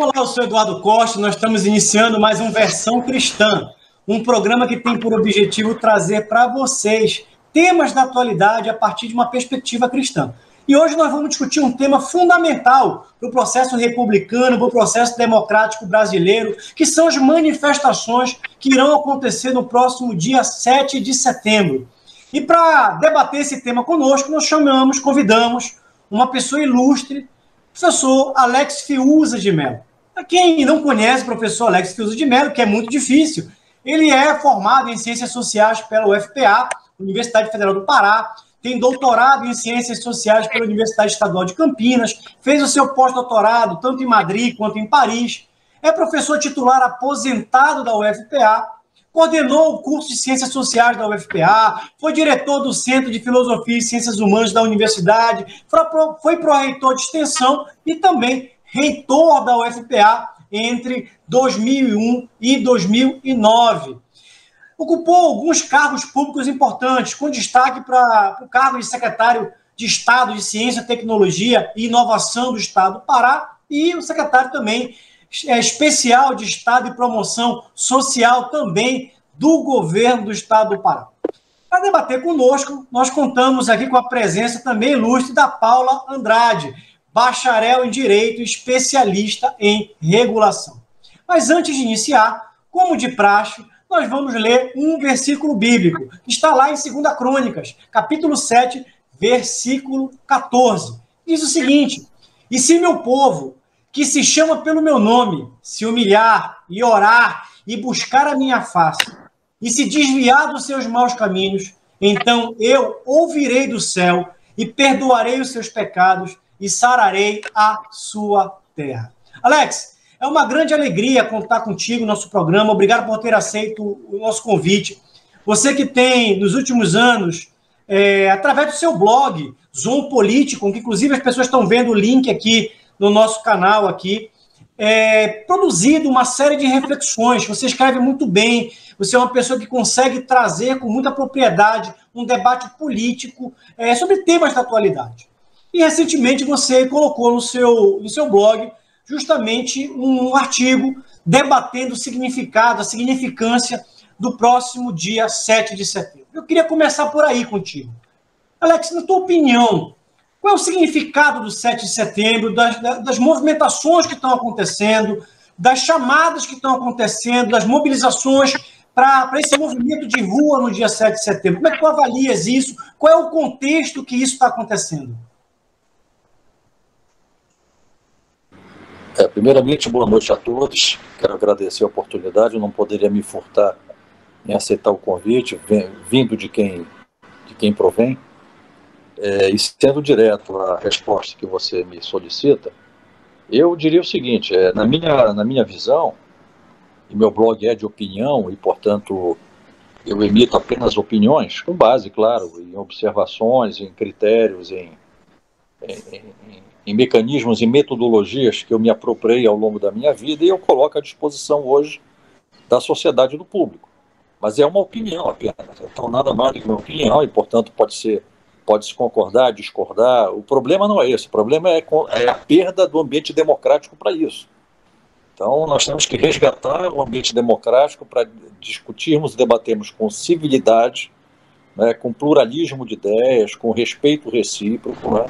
Olá, eu sou Eduardo Costa, nós estamos iniciando mais um Versão Cristã, um programa que tem por objetivo trazer para vocês temas da atualidade a partir de uma perspectiva cristã. E hoje nós vamos discutir um tema fundamental para o processo republicano, para o processo democrático brasileiro, que são as manifestações que irão acontecer no próximo dia 7 de setembro. E para debater esse tema conosco, nós convidamos uma pessoa ilustre, professor Alex Fiuza de Mello. Para quem não conhece o professor Alex Fiuza de Mello, que é muito difícil, ele é formado em Ciências Sociais pela UFPA, Universidade Federal do Pará, tem doutorado em Ciências Sociais pela Universidade Estadual de Campinas, fez o seu pós-doutorado tanto em Madrid quanto em Paris, é professor titular aposentado da UFPA, coordenou o curso de Ciências Sociais da UFPA, foi diretor do Centro de Filosofia e Ciências Humanas da Universidade, foi pró-reitor de extensão e também reitor da UFPA entre 2001 e 2009. Ocupou alguns cargos públicos importantes, com destaque para o cargo de secretário de Estado de Ciência, Tecnologia e Inovação do Estado do Pará e o secretário também especial de Estado e Promoção Social também do governo do Estado do Pará. Para debater conosco, nós contamos aqui com a presença também ilustre da Paula Andrade, bacharel em Direito e especialista em regulação. Mas antes de iniciar, como de praxe, nós vamos ler um versículo bíblico, que está lá em 2 Crônicas, capítulo 7, versículo 14. Diz o seguinte: "E se meu povo, que se chama pelo meu nome, se humilhar e orar e buscar a minha face, e se desviar dos seus maus caminhos, então eu ouvirei do céu e perdoarei os seus pecados e sararei a sua terra." Alex, é uma grande alegria contar contigo no nosso programa. Obrigado por ter aceito o nosso convite. Você que tem, nos últimos anos, através do seu blog, Zoom Político, que inclusive as pessoas estão vendo o link aqui no nosso canal aqui, produzido uma série de reflexões. Você escreve muito bem, você é uma pessoa que consegue trazer com muita propriedade um debate político sobre temas da atualidade. E recentemente você colocou no seu blog justamente um artigo debatendo o significado, a significância do próximo dia 7 de setembro. Eu queria começar por aí contigo. Alex, na tua opinião, qual é o significado do 7 de setembro, das movimentações que estão acontecendo, das chamadas que estão acontecendo, das mobilizações para esse movimento de rua no dia 7 de setembro? Como é que tu avalias isso? Qual é o contexto que isso está acontecendo? Primeiramente, boa noite a todos. Quero agradecer a oportunidade. Eu não poderia me furtar em aceitar o convite, vindo de quem provém. E sendo direto a resposta que você me solicita, eu diria o seguinte: na minha visão, e meu blog é de opinião, e, portanto, eu emito apenas opiniões, com base, claro, em observações, em critérios, em mecanismos e metodologias que eu me apropriei ao longo da minha vida e eu coloco à disposição hoje da sociedade e do público. Mas é uma opinião apenas, então nada mais do que uma opinião e, portanto, pode-se concordar, discordar. O problema não é esse, o problema é a perda do ambiente democrático para isso. Então nós temos que resgatar o ambiente democrático para discutirmos e debatermos com civilidade, né, com pluralismo de ideias, com respeito recíproco, né?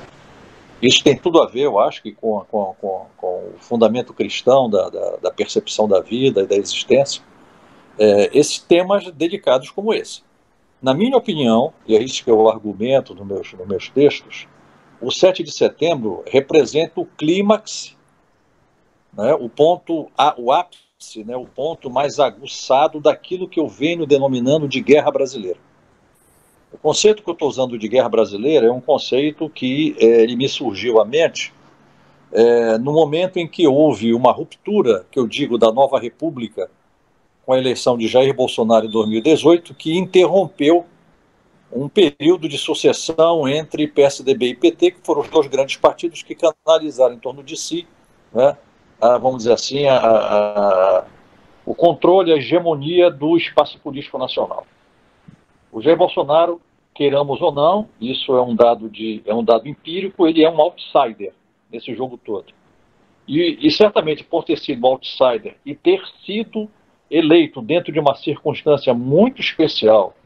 Isso tem tudo a ver, eu acho, que com o fundamento cristão da percepção da vida e da existência, esses temas delicados como esse. Na minha opinião, e é isso que eu argumento nos meus textos, o 7 de setembro representa o clímax, né, o ápice, né, o ponto mais aguçado daquilo que eu venho denominando de guerra brasileira. O conceito que eu estou usando de guerra brasileira é um conceito que ele me surgiu à mente no momento em que houve uma ruptura, que eu digo, da nova república, com a eleição de Jair Bolsonaro em 2018, que interrompeu um período de sucessão entre PSDB e PT, que foram os dois grandes partidos que canalizaram em torno de si, né, vamos dizer assim, o controle, a hegemonia do espaço político nacional. O Jair Bolsonaro, queiramos ou não, isso é um dado empírico, ele é um outsider nesse jogo todo. E certamente por ter sido outsider e ter sido eleito dentro de uma circunstância muito especial,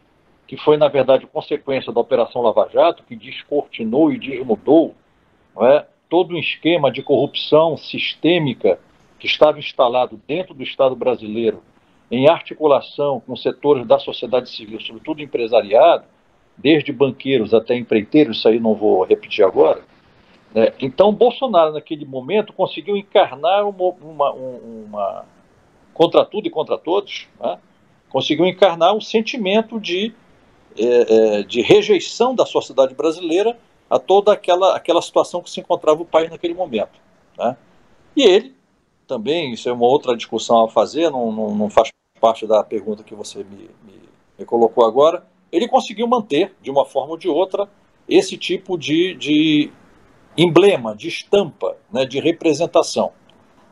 que foi, na verdade, consequência da Operação Lava Jato, que descortinou e desmudou, não é, todo um esquema de corrupção sistêmica que estava instalado dentro do Estado brasileiro, em articulação com setores da sociedade civil, sobretudo empresariado, desde banqueiros até empreiteiros, isso aí não vou repetir agora. Então, Bolsonaro, naquele momento, conseguiu encarnar contra tudo e contra todos, né? Conseguiu encarnar um sentimento de rejeição da sociedade brasileira a toda aquela situação que se encontrava o país naquele momento, né? E ele também, isso é uma outra discussão a fazer, não faz parte da pergunta que você me colocou agora, ele conseguiu manter, de uma forma ou de outra, esse tipo de emblema, de estampa, né, de representação.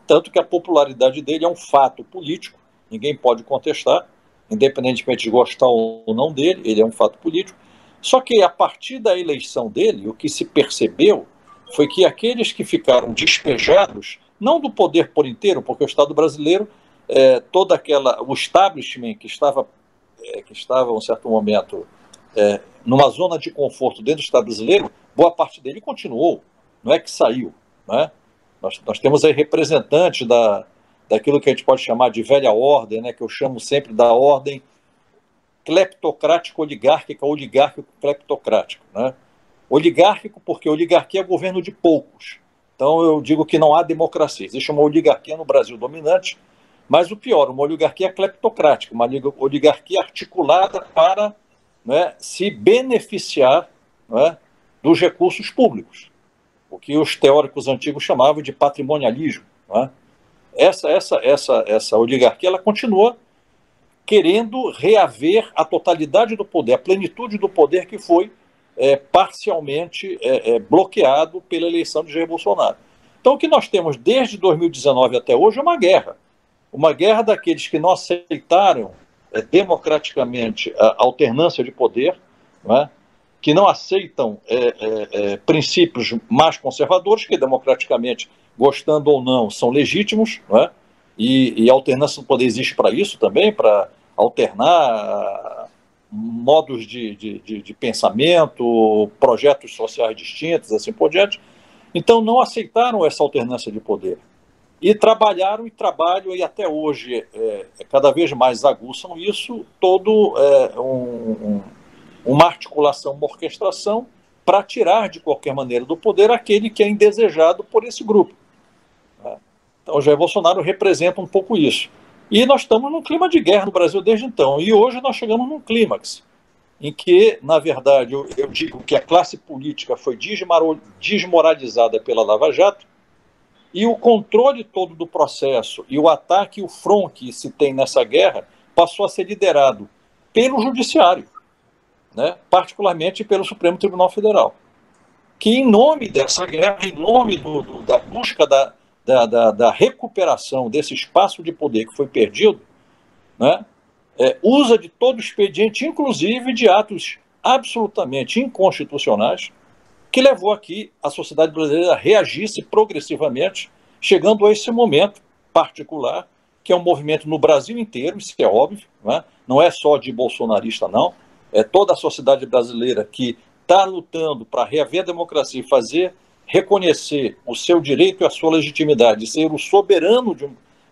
Tanto que a popularidade dele é um fato político, ninguém pode contestar, independentemente de gostar ou não dele, ele é um fato político. Só que a partir da eleição dele, o que se percebeu foi que aqueles que ficaram despejados, não do poder por inteiro, porque o Estado brasileiro, o establishment que estava em um certo momento numa zona de conforto dentro do Estado brasileiro, boa parte dele continuou, não é que saiu, né? Nós temos aí representantes daquilo que a gente pode chamar de velha ordem, né, que eu chamo sempre da ordem cleptocrático-oligárquica, oligárquico-cleptocrático, né? Oligárquico porque oligarquia é governo de poucos. Então eu digo que não há democracia. Existe uma oligarquia no Brasil dominante, mas o pior, uma oligarquia cleptocrática, uma oligarquia articulada para, né, se beneficiar, né, dos recursos públicos, o que os teóricos antigos chamavam de patrimonialismo, né? Essa oligarquia, ela continua querendo reaver a totalidade do poder, a plenitude do poder que foi parcialmente bloqueado pela eleição de Jair Bolsonaro. Então, o que nós temos desde 2019 até hoje é uma guerra daqueles que não aceitaram democraticamente a alternância de poder, não é? Que não aceitam princípios mais conservadores, que democraticamente, gostando ou não, são legítimos, não é? E a alternância do poder existe para isso também, para alternar modos de pensamento, projetos sociais distintos, assim por diante. Então, não aceitaram essa alternância de poder. E trabalharam e trabalham, e até hoje cada vez mais aguçam isso, uma articulação, uma orquestração para tirar de qualquer maneira do poder aquele que é indesejado por esse grupo. Então, Jair Bolsonaro representa um pouco isso. E nós estamos num clima de guerra no Brasil desde então. E hoje nós chegamos num clímax, em que, na verdade, eu digo que a classe política foi desmoralizada pela Lava Jato, e o controle todo do processo e o ataque e o front que se tem nessa guerra passou a ser liderado pelo Judiciário, né, particularmente pelo Supremo Tribunal Federal, que, em nome dessa guerra, em nome da busca da recuperação desse espaço de poder que foi perdido, né, usa de todo o expediente, inclusive de atos absolutamente inconstitucionais, que levou aqui a sociedade brasileira a reagisse progressivamente, chegando a esse momento particular, que é um movimento no Brasil inteiro, isso é óbvio, né? Não é só de bolsonarista, não. É toda a sociedade brasileira que está lutando para reaver a democracia e reconhecer o seu direito e a sua legitimidade, ser o soberano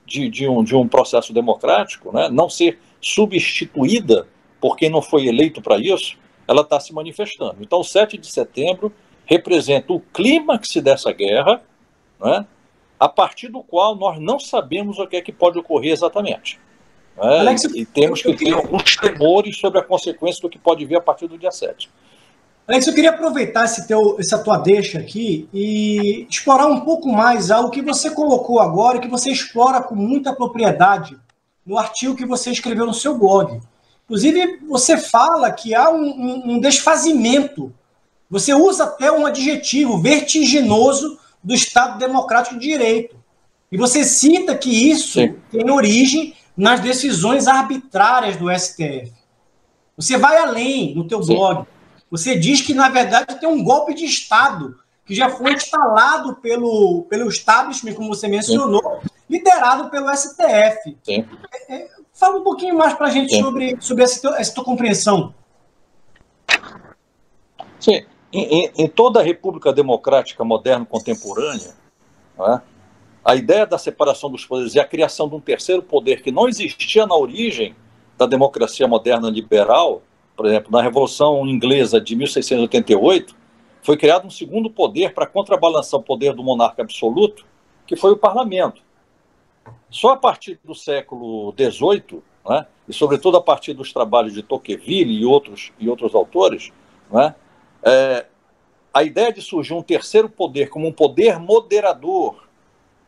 de um processo democrático, né? Não ser substituída por quem não foi eleito para isso, ela está se manifestando. Então, o 7 de setembro representa o clímax dessa guerra, né, a partir do qual nós não sabemos o que é que pode ocorrer exatamente. Né? Alex, e temos que ter alguns temores sobre a consequência do que pode vir a partir do dia 7. Alex, eu queria aproveitar essa tua deixa aqui e explorar um pouco mais algo que você colocou agora e que você explora com muita propriedade no artigo que você escreveu no seu blog. Inclusive, você fala que há um desfazimento. Você usa até um adjetivo vertiginoso do Estado Democrático de Direito. E você cita que isso tem origem nas decisões arbitrárias do STF. Você vai além no teu blog. Você diz que, na verdade, tem um golpe de Estado que já foi instalado pelo establishment, como você mencionou, liderado pelo STF. Sim. Fala um pouquinho mais para a gente sobre essa tua compreensão. Sim, em toda a República Democrática moderna contemporânea, né, a ideia da separação dos poderes e a criação de um terceiro poder que não existia na origem da democracia moderna liberal, por exemplo, na Revolução Inglesa de 1688, foi criado um segundo poder para contrabalançar o poder do monarca absoluto, que foi o parlamento. Só a partir do século XVIII, né, e sobretudo a partir dos trabalhos de Tocqueville e outros autores, né, a ideia de surgir um terceiro poder como um poder moderador,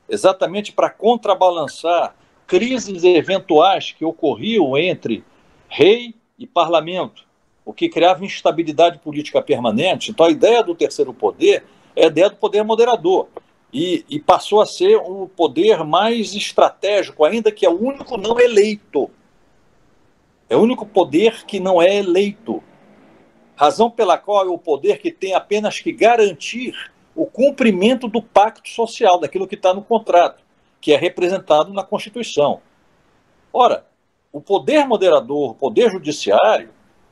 exatamente para contrabalançar crises eventuais que ocorriam entre rei e parlamento, o que criava instabilidade política permanente. Então, a ideia do terceiro poder é a ideia do poder moderador. E passou a ser o poder mais estratégico, ainda que é o único não eleito. É o único poder que não é eleito. Razão pela qual é o poder que tem apenas que garantir o cumprimento do pacto social, daquilo que está no contrato, que é representado na Constituição. Ora, o poder moderador, o poder judiciário,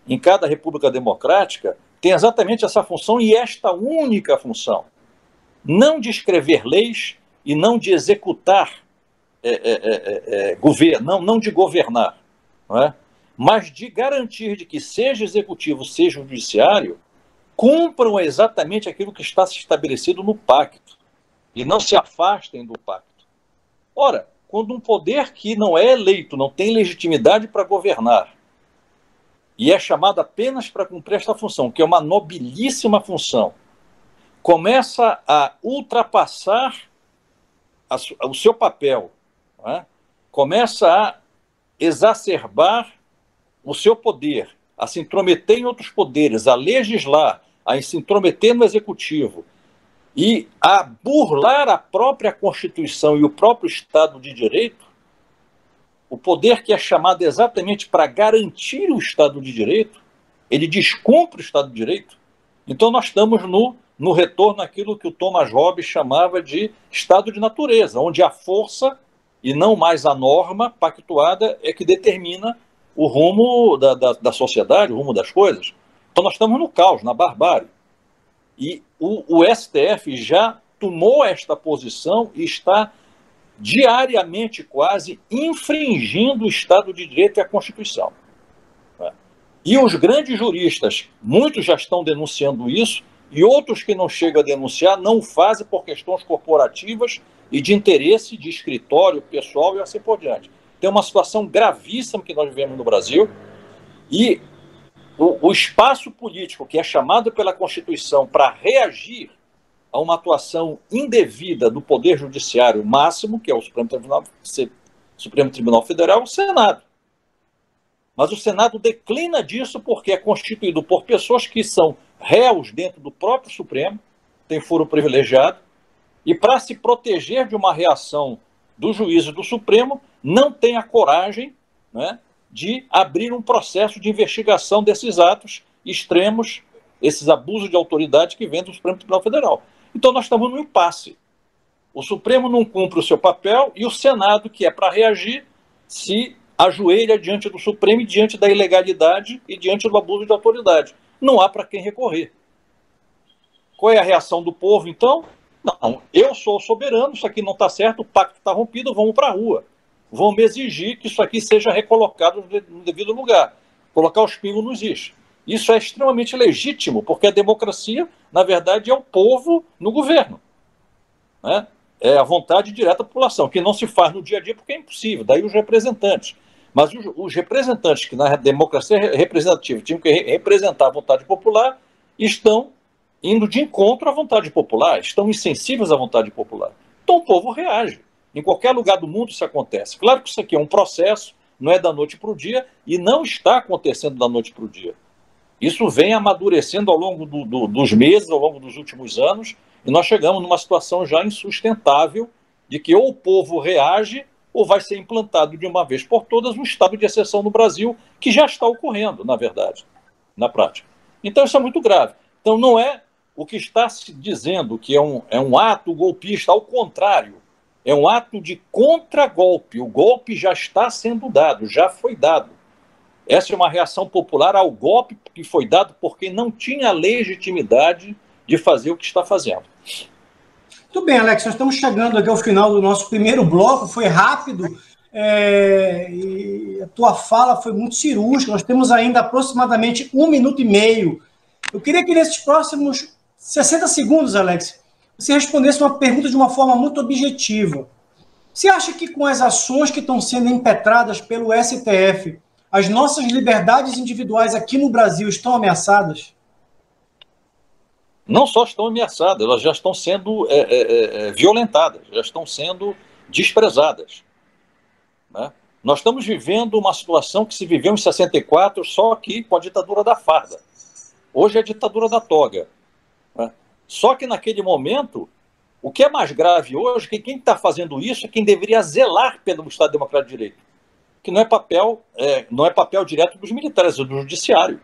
em cada república democrática, tem exatamente essa função e esta única função. Não de escrever leis e não de executar governo, não de governar, não é? Mas de garantir de que seja executivo, seja judiciário, cumpram exatamente aquilo que está estabelecido no pacto e não se afastem do pacto. Ora, quando um poder que não é eleito, não tem legitimidade para governar, e é chamado apenas para cumprir esta função, que é uma nobilíssima função, começa a ultrapassar o seu papel, não é? Começa a exacerbar o seu poder, a se intrometer em outros poderes, a legislar, a se intrometer no executivo e a burlar a própria Constituição e o próprio Estado de Direito, o poder que é chamado exatamente para garantir o Estado de Direito, ele descumpre o Estado de Direito. Então nós estamos no retorno àquilo que o Thomas Hobbes chamava de estado de natureza, onde a força, e não mais a norma pactuada, é que determina o rumo da sociedade, o rumo das coisas. Então nós estamos no caos, na barbárie. E o STF já tomou esta posição e está diariamente quase infringindo o Estado de Direito e a Constituição. E os grandes juristas, muitos já estão denunciando isso, e outros que não chegam a denunciar não o fazem por questões corporativas e de interesse de escritório pessoal e assim por diante. Tem uma situação gravíssima que nós vivemos no Brasil, e o espaço político que é chamado pela Constituição para reagir a uma atuação indevida do Poder Judiciário máximo, que é o Supremo Tribunal Federal, é o Senado. Mas o Senado declina disso porque é constituído por pessoas que são réus dentro do próprio Supremo, tem foro privilegiado, e para se proteger de uma reação do juízo do Supremo, não tem a coragem, né, de abrir um processo de investigação desses atos extremos, esses abusos de autoridade que vêm do Supremo Tribunal Federal. Então nós estamos num impasse. O Supremo não cumpre o seu papel e o Senado, que é para reagir, se ajoelha diante do Supremo e diante da ilegalidade e diante do abuso de autoridade. Não há para quem recorrer. Qual é a reação do povo, então? Não, eu sou o soberano, isso aqui não está certo, o pacto está rompido, vamos para a rua. Vamos exigir que isso aqui seja recolocado no devido lugar. Colocar os pingos nos is. Isso é extremamente legítimo, porque a democracia, na verdade, é o povo no governo. Né? É a vontade direta da população, que não se faz no dia a dia porque é impossível. Daí os representantes. Mas os representantes que na democracia representativa tinham que representar a vontade popular estão indo de encontro à vontade popular, estão insensíveis à vontade popular. Então o povo reage. Em qualquer lugar do mundo isso acontece. Claro que isso aqui é um processo, não é da noite para o dia, e não está acontecendo da noite para o dia. Isso vem amadurecendo ao longo dos meses, ao longo dos últimos anos, e nós chegamos numa situação já insustentável de que ou o povo reage ou vai ser implantado de uma vez por todas um estado de exceção no Brasil, que já está ocorrendo, na verdade, na prática. Então isso é muito grave. Então não é o que está se dizendo que é um ato golpista, ao contrário, é um ato de contragolpe. O golpe já está sendo dado, já foi dado. Essa é uma reação popular ao golpe que foi dado porque não tinha legitimidade de fazer o que está fazendo. Muito bem, Alex, nós estamos chegando aqui ao final do nosso primeiro bloco, foi rápido, e a tua fala foi muito cirúrgica, nós temos ainda aproximadamente 1 minuto e meio. Eu queria que nesses próximos 60 segundos, Alex, você respondesse uma pergunta de uma forma muito objetiva. Você acha que com as ações que estão sendo impetradas pelo STF, as nossas liberdades individuais aqui no Brasil estão ameaçadas? Não só estão ameaçadas, elas já estão sendo violentadas, já estão sendo desprezadas. Né? Nós estamos vivendo uma situação que se viveu em 64, só que com a ditadura da farda. Hoje é a ditadura da toga. Né? Só que naquele momento, o que é mais grave hoje é que quem está fazendo isso é quem deveria zelar pelo Estado Democrático de Direito, que não é papel direto dos militares, é do judiciário.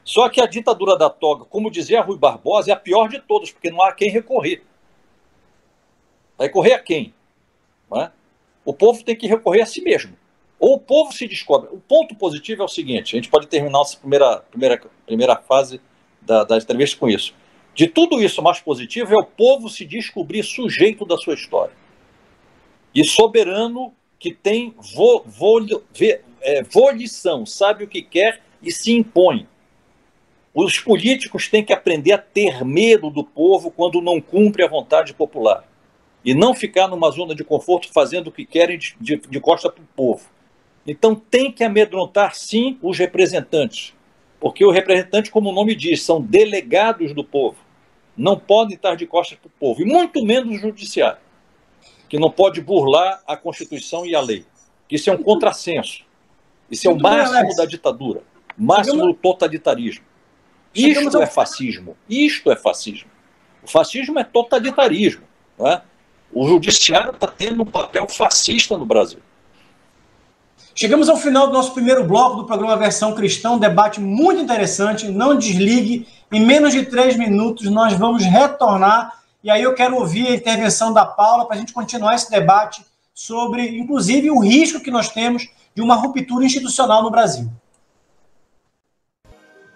Só que a ditadura da toga, como dizia Rui Barbosa, é a pior de todas, porque não há quem recorrer. Vai recorrer a quem? Não é? O povo tem que recorrer a si mesmo. Ou o povo se descobre. O ponto positivo é o seguinte, a gente pode terminar essa primeira fase da entrevista com isso. De tudo isso, o mais positivo é o povo se descobrir sujeito da sua história. E soberano que tem volição, sabe o que quer e se impõe. Os políticos têm que aprender a ter medo do povo quando não cumpre a vontade popular. E não ficar numa zona de conforto fazendo o que querem de costa para o povo. Então tem que amedrontar, sim, os representantes. Porque o representante, como o nome diz, são delegados do povo. Não podem estar de costas para o povo. E muito menos o judiciário, que não pode burlar a Constituição e a lei. Isso é um contrassenso. Isso é o máximo da ditadura. O máximo do totalitarismo. Isto é fascismo. Isto é fascismo. O fascismo é totalitarismo. Não é? O judiciário está tendo um papel fascista no Brasil. Chegamos ao final do nosso primeiro bloco do programa Versão Cristã, um debate muito interessante. Não desligue. Em menos de 3 minutos nós vamos retornar. E aí eu quero ouvir a intervenção da Paula para a gente continuar esse debate sobre, inclusive, o risco que nós temos de uma ruptura institucional no Brasil.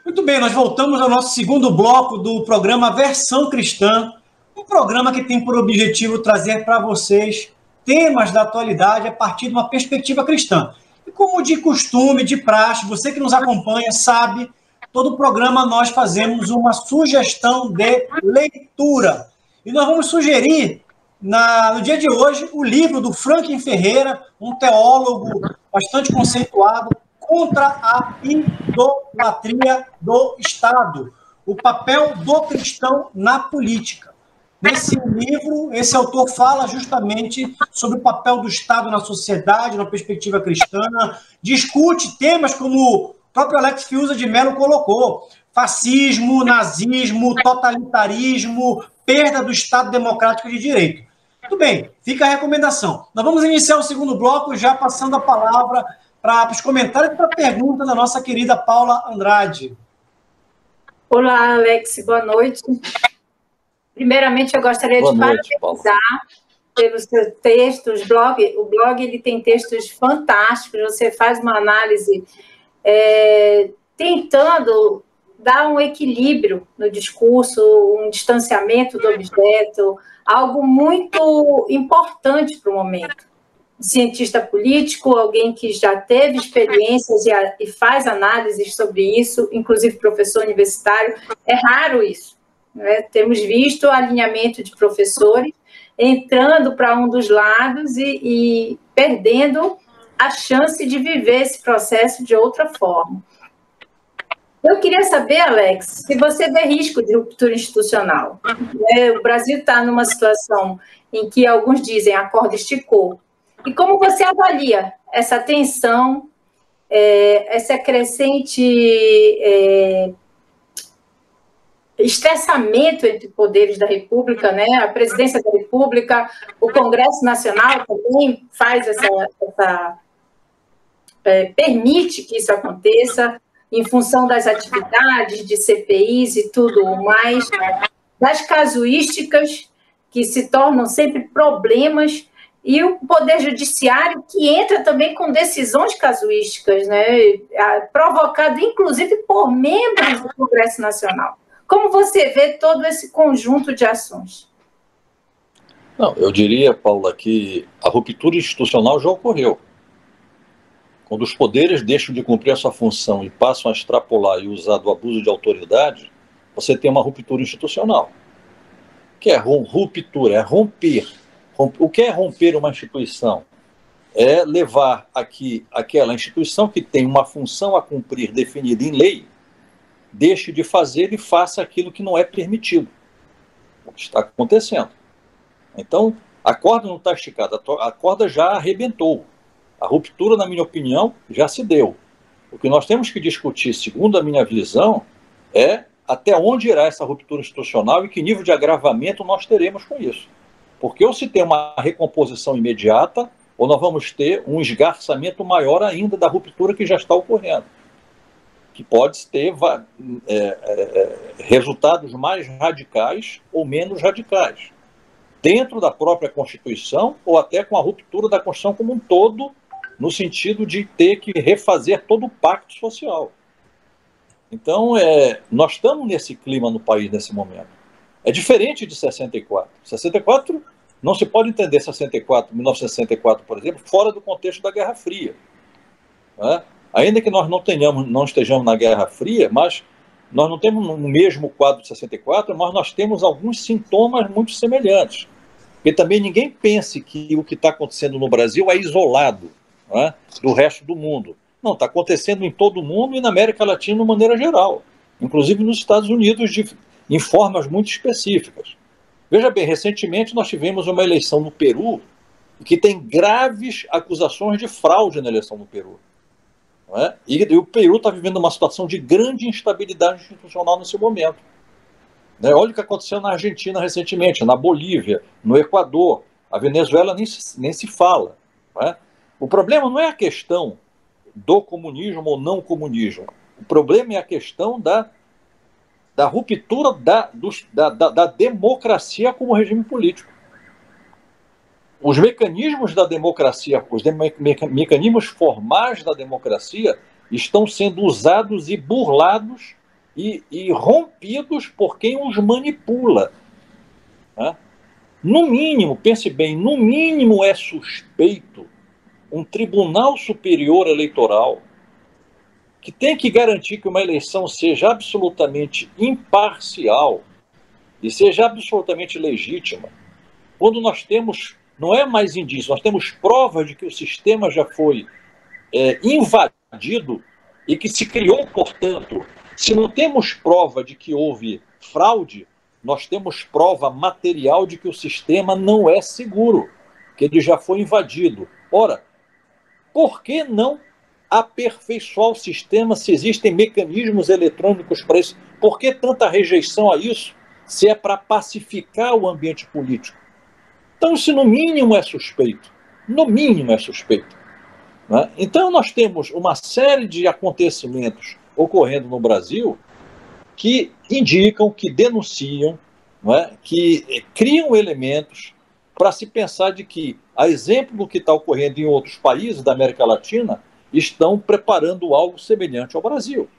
Muito bem, nós voltamos ao nosso segundo bloco do programa Versão Cristã, um programa que tem por objetivo trazer para vocês temas da atualidade a partir de uma perspectiva cristã. E como de costume, de praxe, você que nos acompanha sabe, todo programa nós fazemos uma sugestão de leitura. E nós vamos sugerir, no dia de hoje, o livro do Franklin Ferreira, um teólogo bastante conceituado, Contra a Idolatria do Estado, o papel do cristão na política. Nesse livro, esse autor fala justamente sobre o papel do Estado na sociedade, na perspectiva cristã, discute temas como o próprio Alex Fiuza de Mello colocou, fascismo, nazismo, totalitarismo, perda do Estado democrático de direito. Muito bem, fica a recomendação. Nós vamos iniciar o segundo bloco, já passando a palavra para os comentários e para a pergunta da nossa querida Paula Andrade. Olá, Alex, boa noite. Primeiramente, eu gostaria de parabenizar pelos seus textos. O blog ele tem textos fantásticos, você faz uma análise tentando dar um equilíbrio no discurso, um distanciamento do objeto, algo muito importante para o momento. Cientista político, alguém que já teve experiências e faz análises sobre isso, inclusive professor universitário, é raro isso. Né? Temos visto o alinhamento de professores entrando para um dos lados e perdendo a chance de viver esse processo de outra forma. Eu queria saber, Alex, se você vê risco de ruptura institucional. O Brasil está numa situação em que alguns dizem a corda esticou. E como você avalia essa tensão, essa crescente estressamento entre poderes da República, né? A presidência da República, o Congresso Nacional também faz permite que isso aconteça, em função das atividades de CPIs e tudo mais, das casuísticas que se tornam sempre problemas, e o Poder Judiciário que entra também com decisões casuísticas, né, provocado inclusive por membros do Congresso Nacional. Como você vê todo esse conjunto de ações? Não, eu diria, Paula, que a ruptura institucional já ocorreu. Quando os poderes deixam de cumprir a sua função e passam a extrapolar e usar do abuso de autoridade, você tem uma ruptura institucional. O que é ruptura? É romper. O que é romper uma instituição? É levar aquela instituição que tem uma função a cumprir definida em lei, deixe de fazer e faça aquilo que não é permitido. O que está acontecendo. Então, a corda não está esticada, a corda já arrebentou. A ruptura, na minha opinião, já se deu. O que nós temos que discutir, segundo a minha visão, é até onde irá essa ruptura institucional e que nível de agravamento nós teremos com isso. Porque ou se tem uma recomposição imediata, ou nós vamos ter um esgarçamento maior ainda da ruptura que já está ocorrendo, que pode ter resultados mais radicais ou menos radicais, dentro da própria Constituição ou até com a ruptura da Constituição como um todo, no sentido de ter que refazer todo o pacto social. Então, nós estamos nesse clima no país nesse momento. É diferente de 64. 64, não se pode entender 1964, por exemplo, fora do contexto da Guerra Fria. Né? Ainda que nós não estejamos na Guerra Fria, mas nós não temos o mesmo quadro de 64, mas nós temos alguns sintomas muito semelhantes. Porque também ninguém pense que o que está acontecendo no Brasil é isolado, né, do resto do mundo. Não, está acontecendo em todo o mundo e na América Latina de maneira geral, inclusive nos Estados Unidos em formas muito específicas. Veja bem, recentemente nós tivemos uma eleição no Peru que tem graves acusações de fraude na eleição no Peru. Não é? E o Peru está vivendo uma situação de grande instabilidade institucional nesse momento. Né? Olha o que aconteceu na Argentina recentemente, na Bolívia, no Equador, a Venezuela nem se fala. Não é? O problema não é a questão do comunismo ou não comunismo. O problema é a questão da ruptura da democracia como regime político. Os mecanismos da democracia, os mecanismos formais da democracia estão sendo usados e burlados e rompidos por quem os manipula. Né? No mínimo, pense bem, no mínimo é suspeito um Tribunal Superior Eleitoral que tem que garantir que uma eleição seja absolutamente imparcial e seja absolutamente legítima, quando nós temos, não é mais indício, nós temos provas de que o sistema já foi invadido e que se criou, portanto, se não temos prova de que houve fraude, nós temos prova material de que o sistema não é seguro, que ele já foi invadido. Ora, por que não aperfeiçoar o sistema se existem mecanismos eletrônicos para isso? Por que tanta rejeição a isso, se é para pacificar o ambiente político? Então, isso no mínimo é suspeito. No mínimo é suspeito. Né? Então, nós temos uma série de acontecimentos ocorrendo no Brasil que indicam, que denunciam, não é? Que criam elementos para se pensar de que, a exemplo do que está ocorrendo em outros países da América Latina, estão preparando algo semelhante ao Brasil.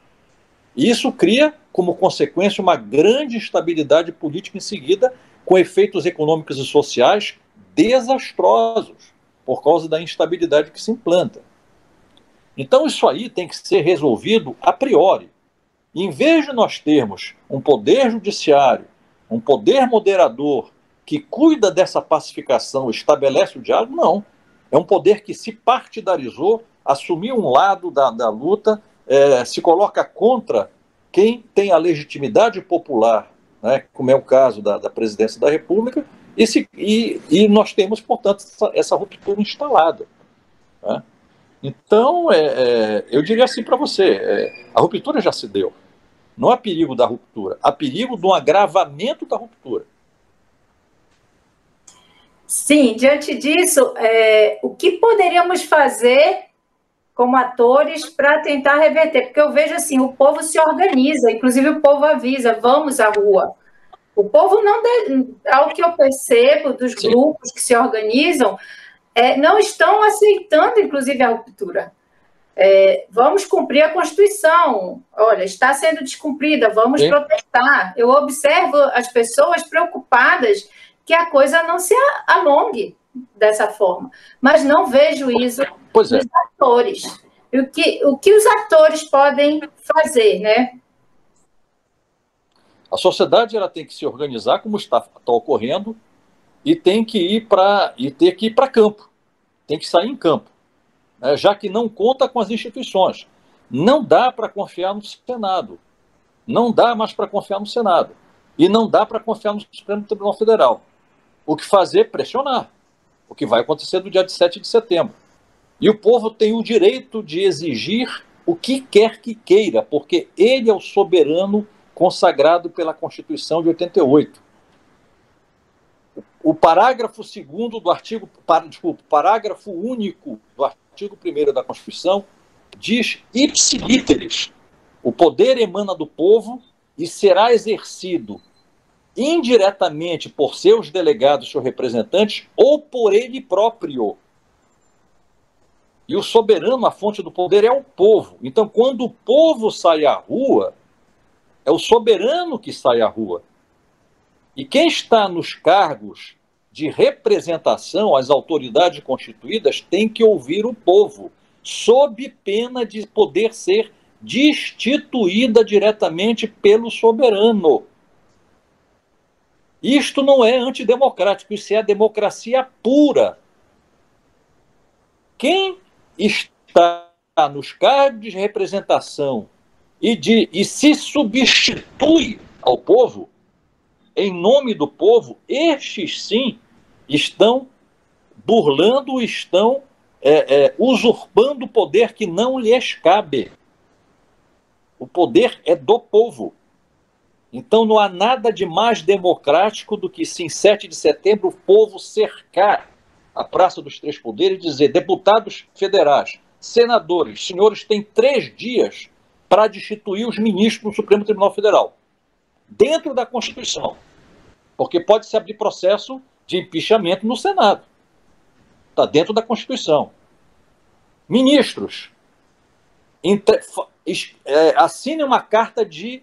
E isso cria, como consequência, uma grande instabilidade política em seguida, com efeitos econômicos e sociais desastrosos, por causa da instabilidade que se implanta. Então isso aí tem que ser resolvido a priori. Em vez de nós termos um poder judiciário, um poder moderador, que cuida dessa pacificação, estabelece o diálogo, não. É um poder que se partidarizou, assumiu um lado da luta, se coloca contra quem tem a legitimidade popular, né, como é o caso da presidência da República, e nós temos, portanto, essa ruptura instalada. Né? Então, eu diria assim para você, a ruptura já se deu. Não há perigo da ruptura, há perigo de um agravamento da ruptura. Sim, diante disso, o que poderíamos fazer como atores para tentar reverter, porque eu vejo assim, o povo se organiza, inclusive o povo avisa, vamos à rua. O povo não, ao que eu percebo dos grupos que se organizam, não estão aceitando, inclusive, a ruptura. Vamos cumprir a Constituição. Olha, está sendo descumprida, vamos protestar. Eu observo as pessoas preocupadas que a coisa não se alongue dessa forma, mas não vejo isso nos atores. O que os atores podem fazer, né? A sociedade ela tem que se organizar como está ocorrendo e tem que ir para campo, tem que sair em campo, né? Já que não conta com as instituições. Não dá para confiar no Senado, não dá mais para confiar no Senado e não dá para confiar no Supremo Tribunal Federal. O que fazer? Pressionar. O que vai acontecer no dia 7 de setembro. E o povo tem o direito de exigir o que quer que queira, porque ele é o soberano consagrado pela Constituição de 88. O parágrafo 2º do artigo... parágrafo único do artigo 1º da Constituição diz ipsilíteres: o poder emana do povo e será exercido indiretamente por seus delegados, seus representantes, ou por ele próprio. E o soberano, a fonte do poder, é o povo. Então, quando o povo sai à rua, é o soberano que sai à rua. E quem está nos cargos de representação, as autoridades constituídas, tem que ouvir o povo, sob pena de poder ser destituída diretamente pelo soberano. Isto não é antidemocrático, isso é a democracia pura. Quem está nos cargos de representação e se substitui ao povo, em nome do povo, estes sim estão burlando, estão usurpando o poder que não lhes cabe. O poder é do povo. Então não há nada de mais democrático do que, se em 7 de setembro o povo cercar a Praça dos Três Poderes e dizer: deputados federais, senadores, senhores têm 3 dias para destituir os ministros do Supremo Tribunal Federal, dentro da Constituição, porque pode-se abrir processo de impeachment no Senado. Está dentro da Constituição. Ministros, assinem uma carta de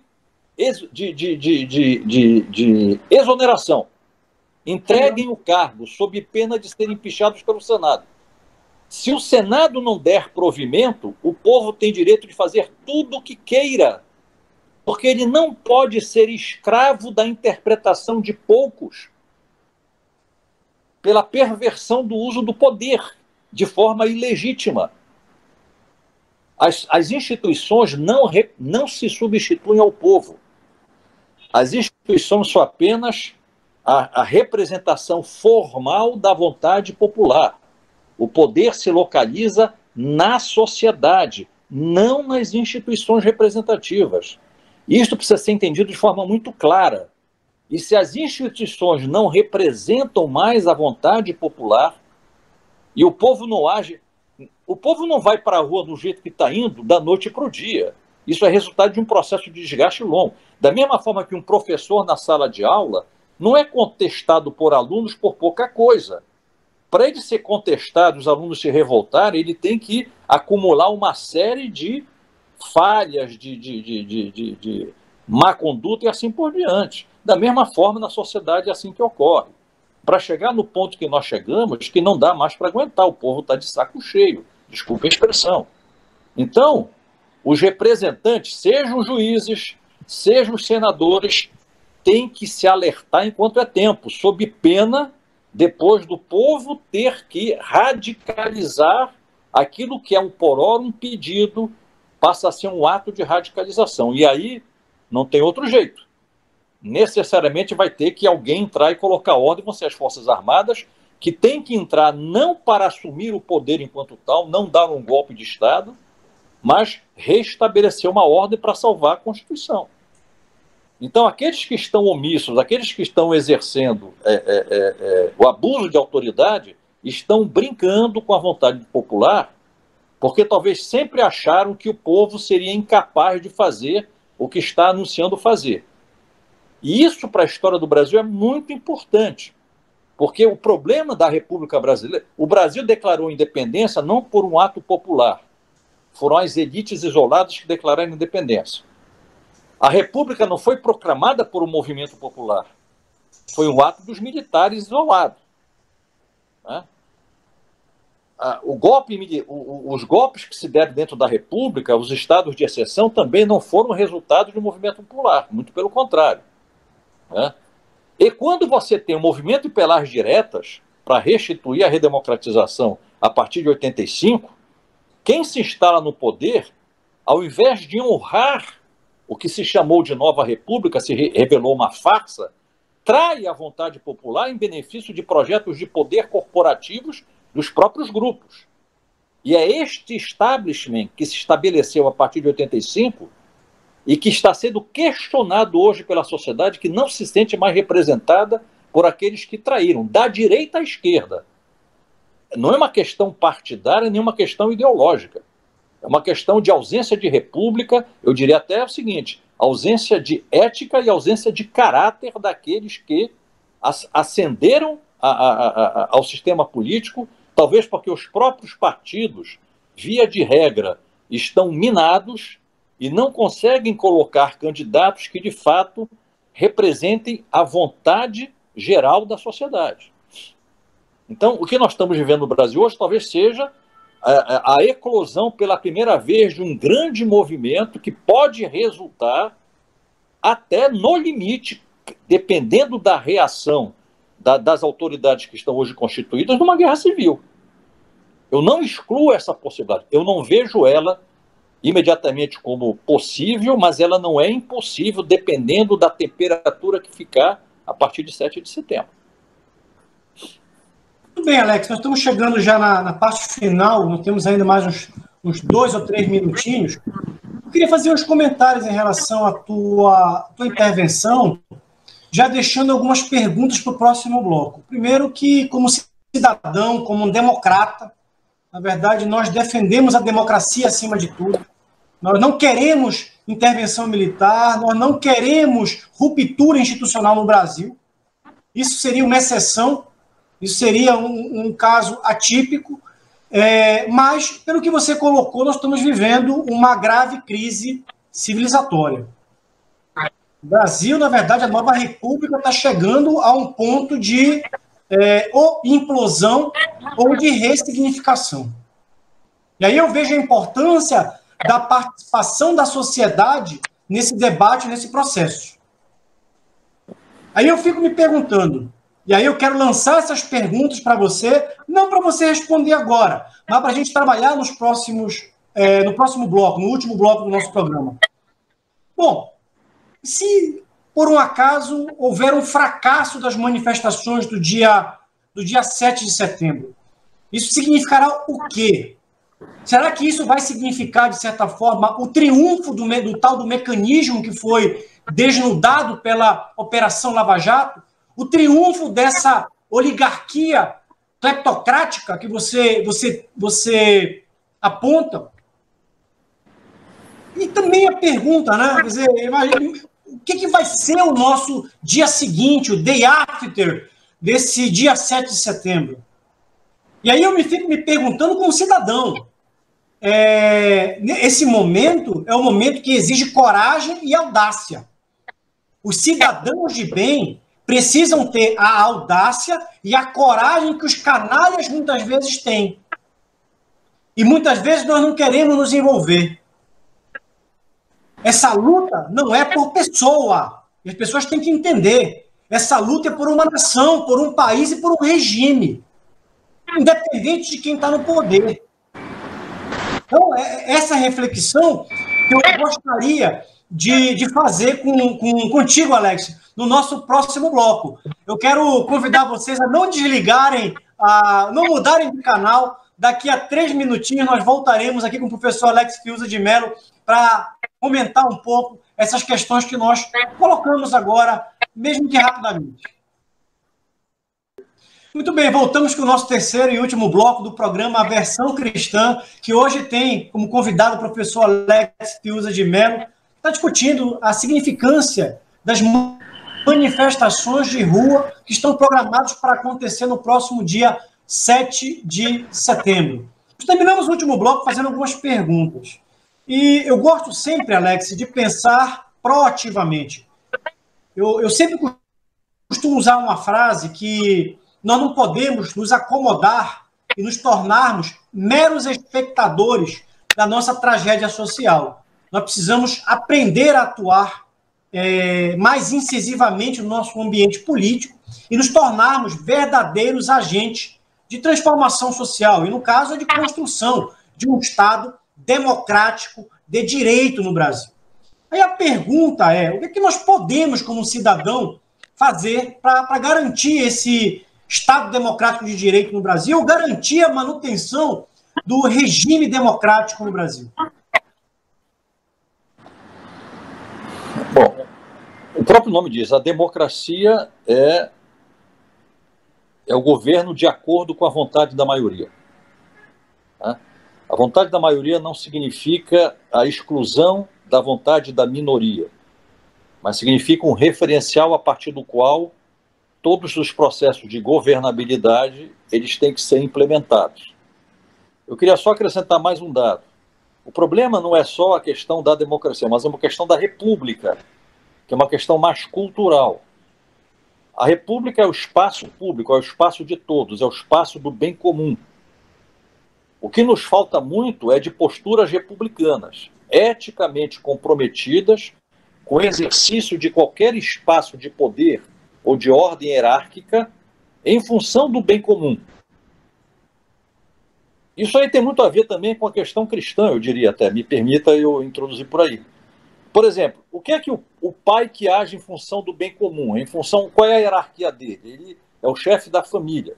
exoneração. Entreguem o cargo sob pena de serem empichados pelo Senado. Se o Senado não der provimento, o povo tem direito de fazer tudo o que queira, porque ele não pode ser escravo da interpretação de poucos pela perversão do uso do poder de forma ilegítima. As instituições não se substituem ao povo. As instituições são apenas a representação formal da vontade popular. O poder se localiza na sociedade, não nas instituições representativas. Isto precisa ser entendido de forma muito clara. E se as instituições não representam mais a vontade popular, e o povo não age, o povo não vai para a rua do jeito que está indo da noite para o dia. Isso é resultado de um processo de desgaste longo. Da mesma forma que um professor na sala de aula não é contestado por alunos por pouca coisa. Para ele ser contestado, os alunos se revoltarem, ele tem que acumular uma série de falhas, de má conduta e assim por diante. Da mesma forma, na sociedade é assim que ocorre. Para chegar no ponto que nós chegamos, que não dá mais para aguentar, o povo está de saco cheio, desculpa a expressão. Então, os representantes, sejam juízes, sejam os senadores, têm que se alertar enquanto é tempo, sob pena, depois do povo ter que radicalizar aquilo que é um por hora um pedido, passa a ser um ato de radicalização. E aí não tem outro jeito. Necessariamente vai ter que alguém entrar e colocar ordem, vão ser as Forças Armadas, que tem que entrar não para assumir o poder enquanto tal, não dar um golpe de Estado, mas restabelecer uma ordem para salvar a Constituição. Então, aqueles que estão omissos, aqueles que estão exercendo o abuso de autoridade, estão brincando com a vontade popular porque talvez sempre acharam que o povo seria incapaz de fazer o que está anunciando fazer. E isso, para a história do Brasil, é muito importante, porque o problema da República Brasileira... O Brasil declarou independência não por um ato popular, foram as elites isoladas que declararam independência. A República não foi proclamada por um movimento popular, foi um ato dos militares isolados, né? Os golpes que se deram dentro da República, os estados de exceção, também não foram resultado de um movimento popular, muito pelo contrário, né? E quando você tem um movimento de pelas diretas para restituir a redemocratização a partir de 85, quem se instala no poder, ao invés de honrar o que se chamou de Nova República, se revelou uma farsa, trai a vontade popular em benefício de projetos de poder corporativos dos próprios grupos. E é este establishment que se estabeleceu a partir de 85 e que está sendo questionado hoje pela sociedade, que não se sente mais representada por aqueles que traíram, da direita à esquerda. Não é uma questão partidária, nem uma questão ideológica. É uma questão de ausência de república, eu diria até o seguinte, ausência de ética e ausência de caráter daqueles que ascenderam ao sistema político, talvez porque os próprios partidos, via de regra, estão minados e não conseguem colocar candidatos que, de fato, representem a vontade geral da sociedade. Então, o que nós estamos vivendo no Brasil hoje talvez seja a eclosão pela primeira vez de um grande movimento que pode resultar até no limite, dependendo da reação das autoridades que estão hoje constituídas, numa guerra civil. Eu não excluo essa possibilidade. Eu não vejo ela imediatamente como possível, mas ela não é impossível, dependendo da temperatura que ficar a partir de 7 de setembro. Muito bem, Alex, nós estamos chegando já na parte final, nós temos ainda mais uns 2 ou 3 minutinhos. Eu queria fazer uns comentários em relação à tua intervenção, já deixando algumas perguntas para o próximo bloco. Primeiro que, como cidadão, como um democrata, na verdade, nós defendemos a democracia acima de tudo. Nós não queremos intervenção militar, nós não queremos ruptura institucional no Brasil. Isso seria uma exceção, isso seria um caso atípico, mas, pelo que você colocou, nós estamos vivendo uma grave crise civilizatória. O Brasil, na verdade, a nova república está chegando a um ponto de ou implosão ou de ressignificação. E aí eu vejo a importância da participação da sociedade nesse debate, nesse processo. Aí eu fico me perguntando, e aí eu quero lançar essas perguntas para você, não para você responder agora, mas para a gente trabalhar no próximo bloco, no último bloco do nosso programa. Bom, se por um acaso houver um fracasso das manifestações do dia 7 de setembro, isso significará o quê? Será que isso vai significar, de certa forma, o triunfo do tal do mecanismo que foi desnudado pela Operação Lava Jato? O triunfo dessa oligarquia cleptocrática que você aponta? E também a pergunta, né? Quer dizer, o que vai ser o nosso dia seguinte, o day after, desse dia 7 de setembro? E aí eu fico me perguntando como cidadão. Esse momento é um momento que exige coragem e audácia. Os cidadãos de bem precisam ter a audácia e a coragem que os canalhas muitas vezes têm. E muitas vezes nós não queremos nos envolver. Essa luta não é por pessoa. E as pessoas têm que entender. Essa luta é por uma nação, por um país e por um regime. Independente de quem está no poder. Então, essa reflexão que eu gostaria de fazer contigo, Alex, no nosso próximo bloco. Eu quero convidar vocês a não desligarem, a não mudarem de canal. Daqui a 3 minutinhos nós voltaremos aqui com o professor Alex Fiuza de Mello para comentar um pouco essas questões que nós colocamos agora, mesmo que rapidamente. Muito bem, voltamos com o nosso terceiro e último bloco do programa A Versão Cristã, que hoje tem como convidado o professor Alex Piusa de Mello, que está discutindo a significância das manifestações de rua que estão programadas para acontecer no próximo dia 7 de setembro. Terminamos o último bloco fazendo algumas perguntas. E eu gosto sempre, Alex, de pensar proativamente. Eu sempre costumo usar uma frase que nós não podemos nos acomodar e nos tornarmos meros espectadores da nossa tragédia social. Nós precisamos aprender a atuar mais incisivamente no nosso ambiente político e nos tornarmos verdadeiros agentes de transformação social, e no caso é de construção de um Estado democrático de direito no Brasil. Aí a pergunta é, o que nós podemos, como cidadão, fazer para garantir esse Estado democrático de direito no Brasil, ou garantir a manutenção do regime democrático no Brasil? Bom, o próprio nome diz, a democracia é o governo de acordo com a vontade da maioria. Tá? A vontade da maioria não significa a exclusão da vontade da minoria, mas significa um referencial a partir do qual todos os processos de governabilidade eles têm que ser implementados. Eu queria só acrescentar mais um dado. O problema não é só a questão da democracia, mas é uma questão da república, que é uma questão mais cultural. A república é o espaço público, é o espaço de todos, é o espaço do bem comum. O que nos falta muito é de posturas republicanas, eticamente comprometidas com o exercício de qualquer espaço de poder ou de ordem hierárquica em função do bem comum. Isso aí tem muito a ver também com a questão cristã, eu diria até, me permita eu introduzir por aí. Por exemplo, o que é que o pai que age em função do bem comum, em função, qual é a hierarquia dele? Ele é o chefe da família.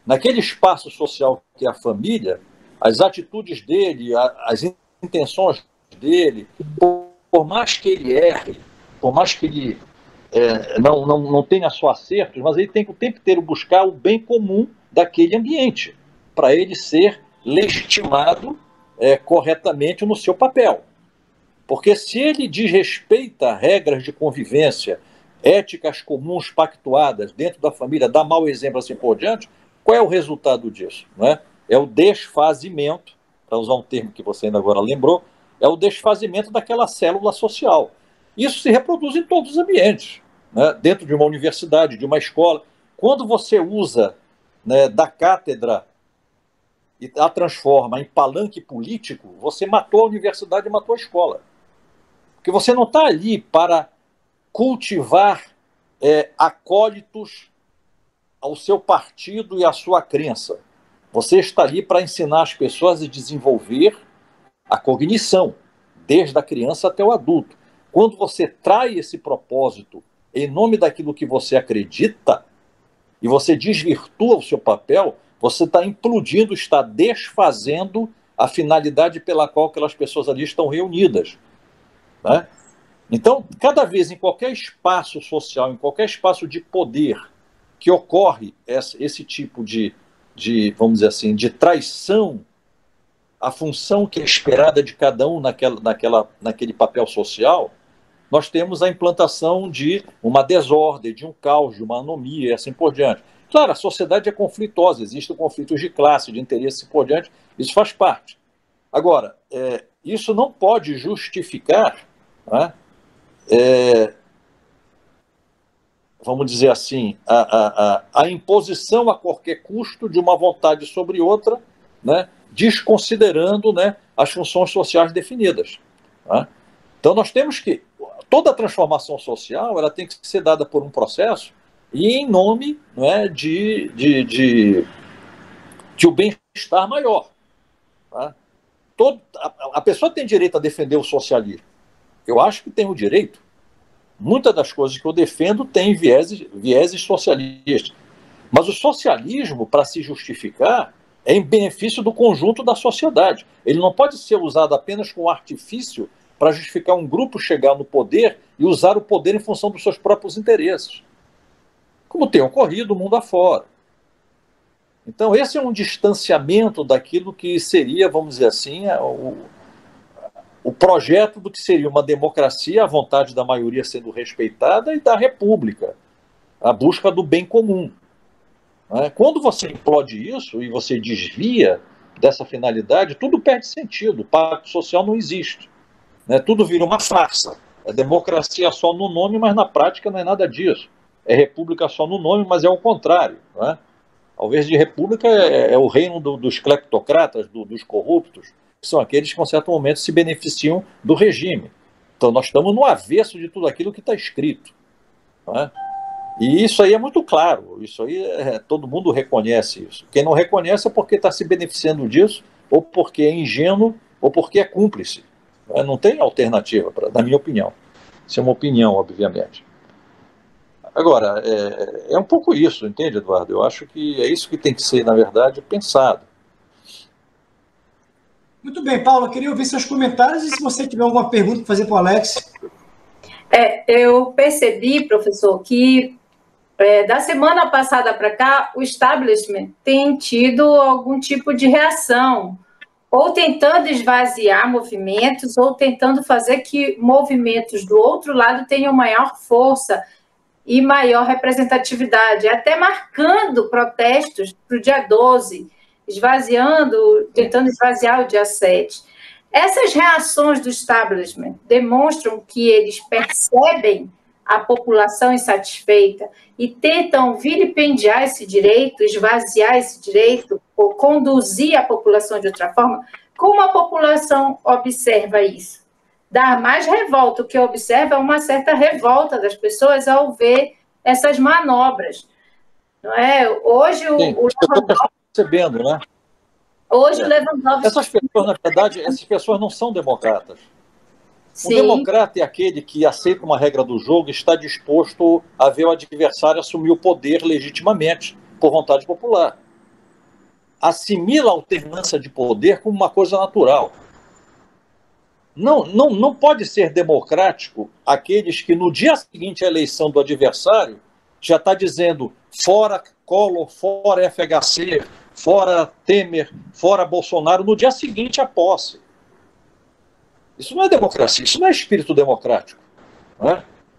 Naquele espaço social que é a família, as atitudes dele, as intenções dele, por mais que ele erre, por mais que ele não tenha só acertos, mas ele tem que o tempo inteiro buscar o bem comum daquele ambiente, para ele ser legitimado corretamente no seu papel. Porque se ele desrespeita regras de convivência, éticas comuns pactuadas dentro da família, dá mau exemplo assim por diante, qual é o resultado disso? Não é? É o desfazimento, para usar um termo que você ainda agora lembrou, é o desfazimento daquela célula social. Isso se reproduz em todos os ambientes, né? Dentro de uma universidade, de uma escola. Quando você usa, né, da cátedra e a transforma em palanque político, você matou a universidade e matou a escola. Porque você não está ali para cultivar acólitos ao seu partido e à sua crença. Você está ali para ensinar as pessoas a desenvolver a cognição, desde a criança até o adulto. Quando você trai esse propósito em nome daquilo que você acredita, e você desvirtua o seu papel, você está implodindo, está desfazendo a finalidade pela qual aquelas pessoas ali estão reunidas. Né? Então, cada vez em qualquer espaço social, em qualquer espaço de poder que ocorre esse tipo de, vamos dizer assim, de traição à função que é esperada de cada um naquele papel social, nós temos a implantação de uma desordem, de um caos, de uma anomia e assim por diante. Claro, a sociedade é conflituosa, existem conflitos de classe, de interesse e assim por diante, isso faz parte. Agora, isso não pode justificar, né, vamos dizer assim, a imposição a qualquer custo de uma vontade sobre outra, né, desconsiderando, né, as funções sociais definidas. Né? Então nós temos que, toda a transformação social ela tem que ser dada por um processo e em nome, né, de o bem-estar maior. Tá? A pessoa tem direito a defender o socialismo. Eu acho que tem o direito. Muitas das coisas que eu defendo têm vieses socialistas. Mas o socialismo, para se justificar, é em benefício do conjunto da sociedade. Ele não pode ser usado apenas como artifício para justificar um grupo chegar no poder e usar o poder em função dos seus próprios interesses. Como tem ocorrido no mundo afora. Então, esse é um distanciamento daquilo que seria, vamos dizer assim, o projeto do que seria uma democracia, a vontade da maioria sendo respeitada, e da república, a busca do bem comum. Quando você implode isso e você desvia dessa finalidade, tudo perde sentido, o pacto social não existe. Tudo vira uma farsa. É democracia só no nome, mas na prática não é nada disso. É república só no nome, mas é o contrário. Ao invés de república, é o reino dos cleptocratas, dos corruptos, que são aqueles que, em um certo momento, se beneficiam do regime. Então, nós estamos no avesso de tudo aquilo que está escrito. E isso aí é muito claro, isso aí todo mundo reconhece isso. Quem não reconhece é porque está se beneficiando disso, ou porque é ingênuo, ou porque é cúmplice. Não tem alternativa, na minha opinião. Isso é uma opinião, obviamente. Agora, é um pouco isso, entende, Eduardo? Eu acho que é isso que tem que ser, na verdade, pensado. Muito bem, Paulo, eu queria ouvir seus comentários e se você tiver alguma pergunta para fazer para o Alex. Eu percebi, professor, que da semana passada para cá, o establishment tem tido algum tipo de reação, ou tentando esvaziar movimentos, ou tentando fazer que movimentos do outro lado tenham maior força e maior representatividade, até marcando protestos para o dia 12, tentando esvaziar o dia 7. Essas reações do establishment demonstram que eles percebem a população insatisfeita e tentam vilipendiar esse direito, esvaziar esse direito, ou conduzir a população de outra forma. Como a população observa isso? Dar mais revolta. O que observa é uma certa revolta das pessoas ao ver essas manobras. Não é? Hoje o Lewandowski... percebendo, né? Hoje o Lewandowski... Essas pessoas, na verdade, essas pessoas não são democratas. Sim. O democrata é aquele que aceita uma regra do jogo e está disposto a ver o adversário assumir o poder legitimamente, por vontade popular. Assimila a alternância de poder como uma coisa natural. Não pode ser democrático aqueles que, no dia seguinte à eleição do adversário, já está dizendo fora Collor, fora FHC, fora Temer, fora Bolsonaro, no dia seguinte à posse. Isso não é democracia, isso não é espírito democrático.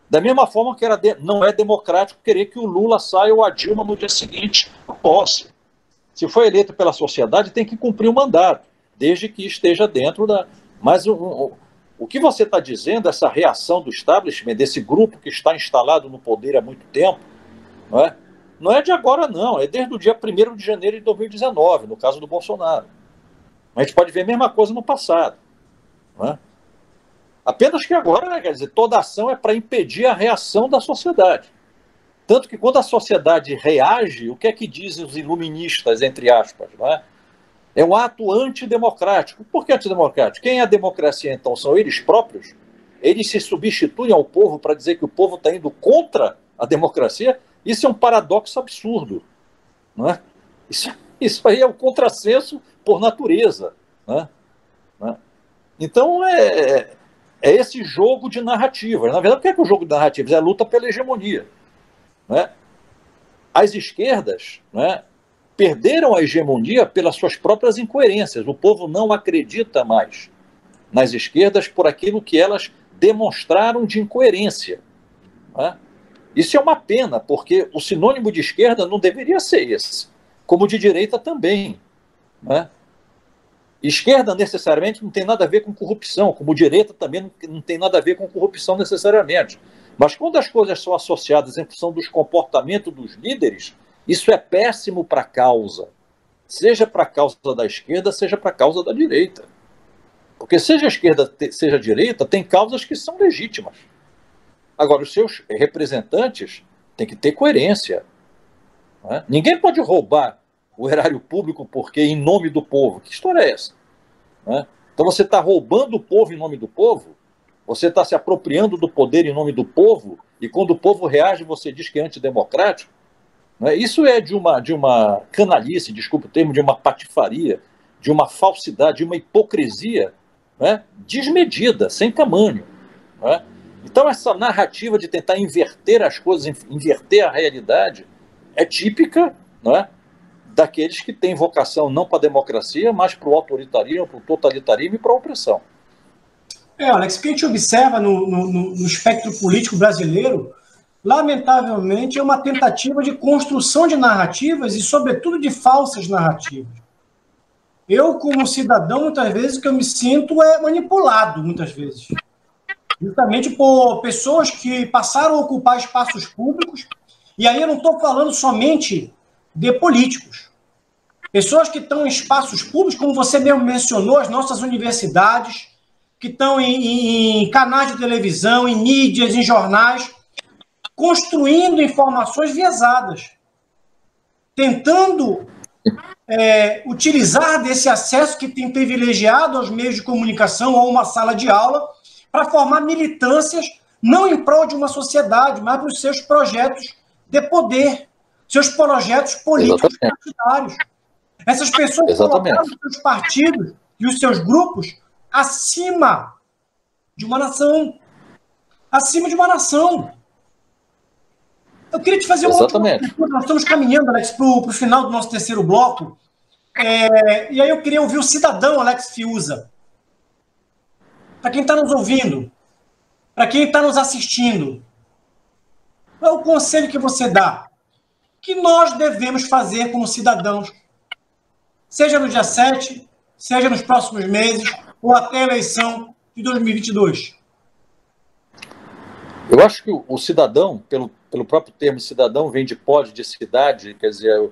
Da mesma forma que não é democrático querer que o Lula saia ou a Dilma no dia seguinte à posse. Se for eleito pela sociedade, tem que cumprir o mandato, desde que esteja dentro da... Mas o que você está dizendo, essa reação do establishment, desse grupo que está instalado no poder há muito tempo, não é de agora, não. É desde o dia 1º de janeiro de 2019, no caso do Bolsonaro. A gente pode ver a mesma coisa no passado. Apenas que agora, quer dizer, toda ação é para impedir a reação da sociedade. Tanto que quando a sociedade reage, o que é que dizem os iluministas, entre aspas? É um ato antidemocrático. Por que antidemocrático? Quem é a democracia, então? São eles próprios? Eles se substituem ao povo para dizer que o povo está indo contra a democracia? Isso é um paradoxo absurdo. Isso aí é um contrassenso por natureza. Então, é esse jogo de narrativas. Na verdade, o que é o jogo de narrativas? É a luta pela hegemonia. As esquerdas perderam a hegemonia pelas suas próprias incoerências. O povo não acredita mais nas esquerdas por aquilo que elas demonstraram de incoerência. Isso é uma pena, porque o sinônimo de esquerda não deveria ser esse, como de direita também. Esquerda necessariamente não tem nada a ver com corrupção, como direita também não tem nada a ver com corrupção necessariamente. Mas quando as coisas são associadas em função dos comportamentos dos líderes, isso é péssimo para a causa. Seja para a causa da esquerda, seja para a causa da direita. Porque seja a esquerda, seja a direita, tem causas que são legítimas. Agora, os seus representantes têm que ter coerência. Ninguém pode roubar o erário público porque em nome do povo. Que história é essa? Então você está roubando o povo em nome do povo? Você está se apropriando do poder em nome do povo, e quando o povo reage, você diz que é antidemocrático? Isso é de uma canalice, desculpa o termo, de uma patifaria, de uma falsidade, de uma hipocrisia desmedida, sem tamanho. Então essa narrativa de tentar inverter as coisas, inverter a realidade, é típica daqueles que têm vocação não para a democracia, mas para o autoritarismo, para o totalitarismo e para a opressão. Alex, o que a gente observa no espectro político brasileiro, lamentavelmente, é uma tentativa de construção de narrativas e, sobretudo, de falsas narrativas. Eu, como cidadão, muitas vezes, que eu me sinto manipulado, muitas vezes. Justamente por pessoas que passaram a ocupar espaços públicos, e aí eu não estou falando somente de políticos. Pessoas que estão em espaços públicos, como você mesmo mencionou, as nossas universidades, que estão em canais de televisão, em mídias, em jornais, construindo informações viesadas, tentando utilizar desse acesso que tem privilegiado aos meios de comunicação ou uma sala de aula para formar militâncias não em prol de uma sociedade, mas para os seus projetos de poder, seus projetos políticos partidários. Essas pessoas colocaram os seus partidos e os seus grupos acima de uma nação. Acima de uma nação. Eu queria te fazer uma outra pergunta. Nós estamos caminhando, Alex, para o final do nosso terceiro bloco. E aí eu queria ouvir o cidadão Alex Fiuza. Para quem está nos ouvindo, para quem está nos assistindo, qual é o conselho que você dá? Que nós devemos fazer como cidadãos, seja no dia 7, seja nos próximos meses, ou até a eleição de 2022? Eu acho que o cidadão, pelo próprio termo cidadão, vem de pod, de cidade, quer dizer,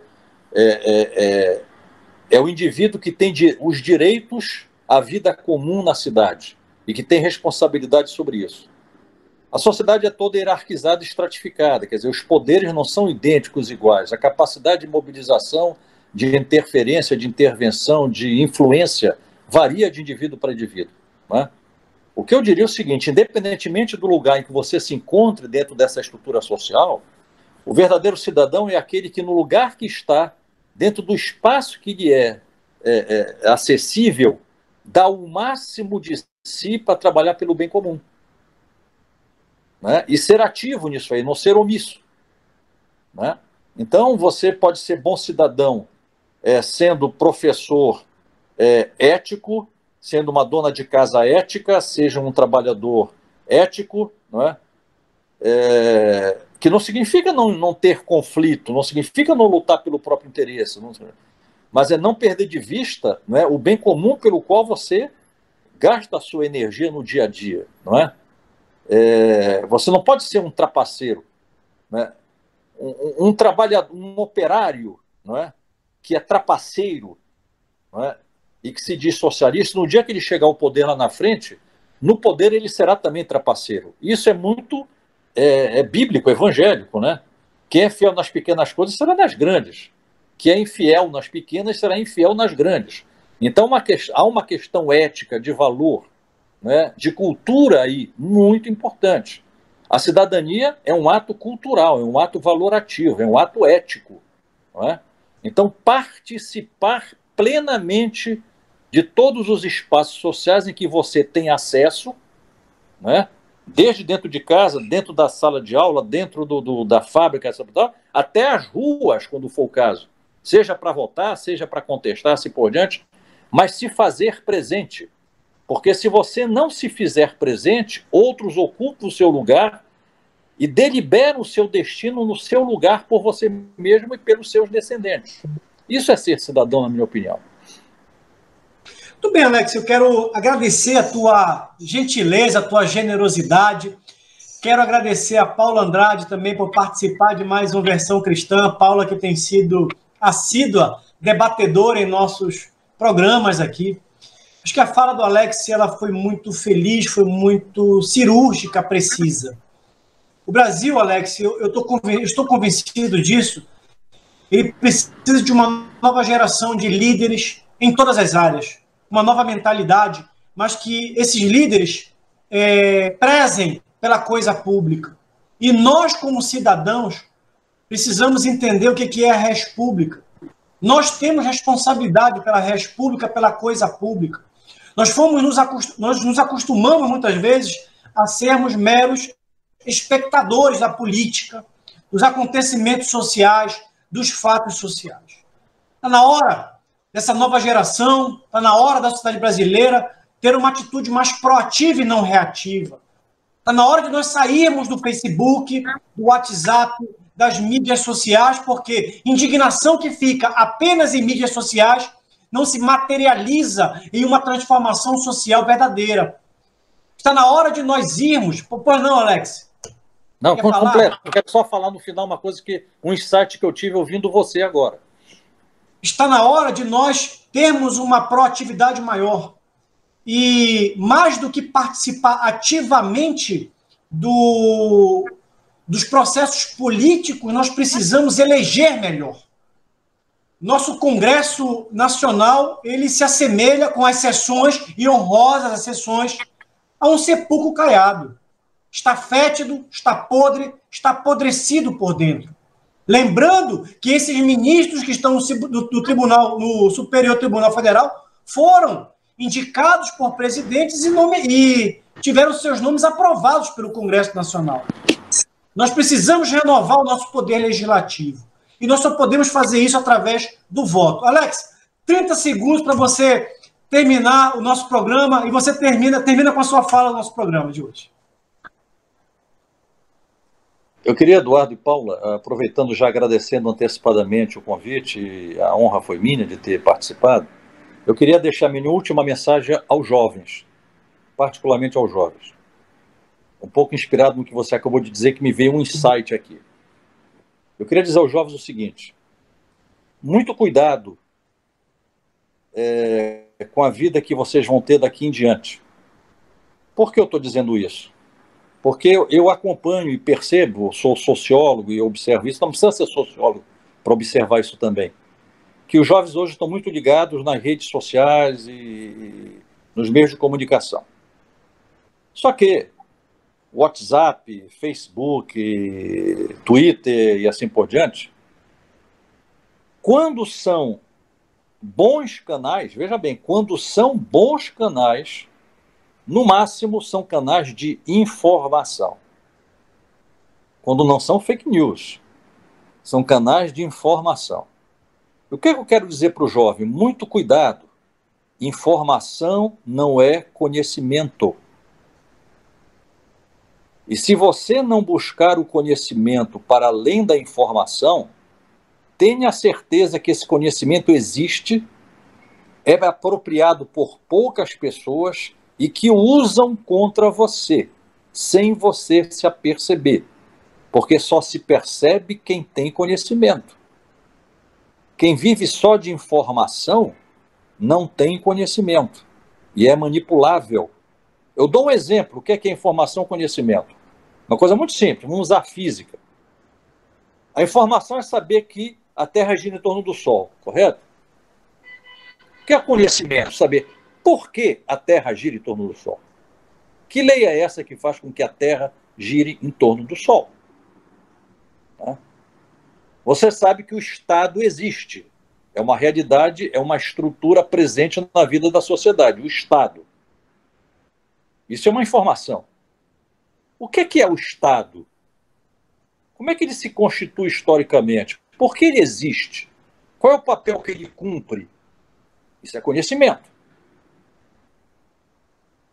é o indivíduo que tem os direitos à vida comum na cidade e que tem responsabilidade sobre isso. A sociedade é toda hierarquizada e estratificada, quer dizer, os poderes não são idênticos iguais, a capacidade de mobilização, de interferência, de intervenção, de influência, varia de indivíduo para indivíduo. Não é? O que eu diria é o seguinte, independentemente do lugar em que você se encontre dentro dessa estrutura social, o verdadeiro cidadão é aquele que no lugar que está, dentro do espaço que lhe é acessível, dá o máximo de si para trabalhar pelo bem comum. Né? E ser ativo nisso aí, não ser omisso. Né? Então, você pode ser bom cidadão sendo professor ético, sendo uma dona de casa ética, seja um trabalhador ético, não é? Que não significa não ter conflito, não significa não lutar pelo próprio interesse, mas é não perder de vista, não é, o bem comum pelo qual você gasta a sua energia no dia a dia. Não é? Você não pode ser um trapaceiro, né? Um trabalhador, um operário, não é? Que é trapaceiro, não é? E que se diz socialista, no dia que ele chegar ao poder lá na frente, no poder ele será também trapaceiro. Isso é muito bíblico, evangélico, né? Quem é fiel nas pequenas coisas será nas grandes. Quem é infiel nas pequenas será infiel nas grandes. Então há uma questão ética, de valor, né? De cultura aí, muito importante. A cidadania é um ato cultural, é um ato valorativo, é um ato ético. Não é? Então, participar plenamente de todos os espaços sociais em que você tem acesso, né? Desde dentro de casa, dentro da sala de aula, dentro da fábrica, até as ruas, quando for o caso. Seja para votar, seja para contestar, assim por diante, mas se fazer presente. Porque se você não se fizer presente, outros ocupam o seu lugar e deliberam o seu destino no seu lugar por você mesmo e pelos seus descendentes. Isso é ser cidadão, na minha opinião. Muito bem, Alex, eu quero agradecer a tua gentileza, a tua generosidade. Quero agradecer a Paula Andrade também por participar de mais uma Versão Cristã. Paula, que tem sido assídua, debatedora em nossos programas aqui. Acho que a fala do Alex, ela foi muito feliz, foi muito cirúrgica, precisa. O Brasil, Alex, eu estou convencido disso, ele precisa de uma nova geração de líderes em todas as áreas, uma nova mentalidade, mas que esses líderes prezem pela coisa pública. E nós, como cidadãos, precisamos entender o que é a res pública. Nós temos responsabilidade pela res pública, pela coisa pública. Nós nos acostumamos, muitas vezes, a sermos meros espectadores da política, dos acontecimentos sociais, dos fatos sociais. Está na hora dessa nova geração, está na hora da sociedade brasileira ter uma atitude mais proativa e não reativa. Está na hora de nós sairmos do Facebook, do WhatsApp, das mídias sociais, porque indignação que fica apenas em mídias sociais não se materializa em uma transformação social verdadeira. Está na hora de nós irmos... Pois não, Alex? Não, completo. Eu quero só falar no final um insight que eu tive ouvindo você agora. Está na hora de nós termos uma proatividade maior. E mais do que participar ativamente dos processos políticos, nós precisamos eleger melhor. Nosso Congresso Nacional, ele se assemelha, com exceções e honrosas exceções, a um sepulcro caiado. Está fétido, está podre, está apodrecido por dentro. Lembrando que esses ministros que estão no Superior Tribunal Federal foram indicados por presidentes e tiveram seus nomes aprovados pelo Congresso Nacional. Nós precisamos renovar o nosso poder legislativo. E nós só podemos fazer isso através do voto. Alex, 30 segundos para você terminar o nosso programa, e você termina com a sua fala do nosso programa de hoje. Eu queria, Eduardo e Paula, aproveitando já agradecendo antecipadamente o convite, a honra foi minha de ter participado, eu queria deixar minha última mensagem aos jovens, particularmente aos jovens. Um pouco inspirado no que você acabou de dizer, que me veio um insight aqui. Eu queria dizer aos jovens o seguinte: muito cuidado com a vida que vocês vão ter daqui em diante. Por que eu estou dizendo isso? Porque eu acompanho e percebo, sou sociólogo e observo isso, não precisa ser sociólogo para observar isso também, que os jovens hoje estão muito ligados nas redes sociais e nos meios de comunicação. Só que WhatsApp, Facebook, Twitter e assim por diante, quando são bons canais, veja bem, quando são bons canais, no máximo são canais de informação. Quando não são fake news, são canais de informação. O que eu quero dizer para o jovem? Muito cuidado. Informação não é conhecimento. E se você não buscar o conhecimento para além da informação, tenha certeza que esse conhecimento existe, é apropriado por poucas pessoas e que o usam contra você, sem você se aperceber. Porque só se percebe quem tem conhecimento. Quem vive só de informação não tem conhecimento e é manipulável. Eu dou um exemplo. O que é informação e conhecimento? Uma coisa muito simples, vamos usar a física. A informação é saber que a Terra gira em torno do Sol, correto? O que é conhecimento? Saber por que a Terra gira em torno do Sol. Que lei é essa que faz com que a Terra gire em torno do Sol? Tá? Você sabe que o Estado existe. É uma realidade, é uma estrutura presente na vida da sociedade, o Estado. Isso é uma informação. O que é o Estado? Como é que ele se constitui historicamente? Por que ele existe? Qual é o papel que ele cumpre? Isso é conhecimento.